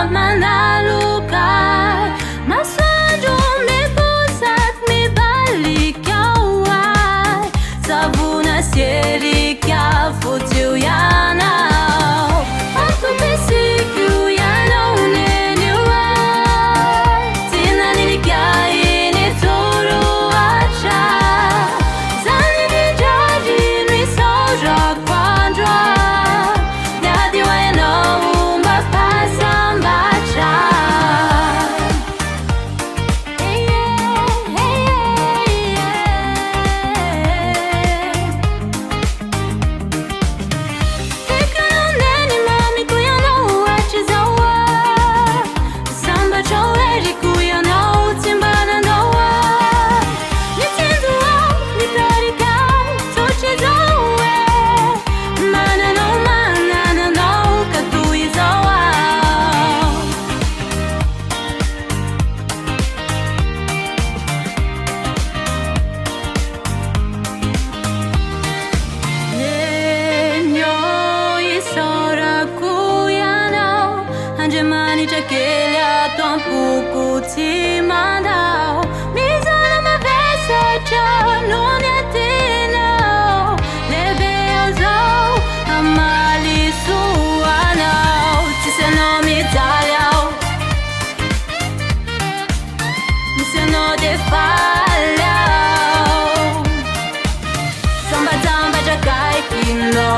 manalukai Masyadong may pusat may balik kawai Sabuna sieri kya futiu yanao Aku bisiku yanao nenyuai Tina nini kya ini turu acha Zani di jaji nui soja kwandra Nyadi weno umba pasam bacha Hey yeah, hey yeah Tekano neni mami kuyano achizawa Samba choleri kuyano timbana noa Nitindu au nitarika tochizawe Mana no katuizawa Nenyo isora kuyano Anjemani chakelya twampuku timandao Mizana mavesa cha nunetino Lebeozo amali suano Tiseno mitaliao Miseno defaliao Samba tamba jakai kino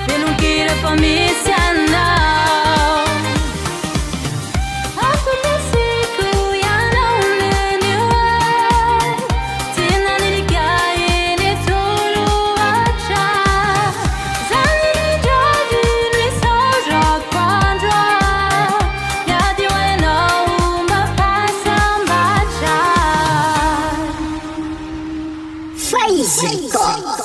Filukire famisiano Aku bisiku yanao nenyuai Tina nini kya ini tulu acha Zani ni jaji nui soja kwandra Nyadi weno umba pasam bacha Physical.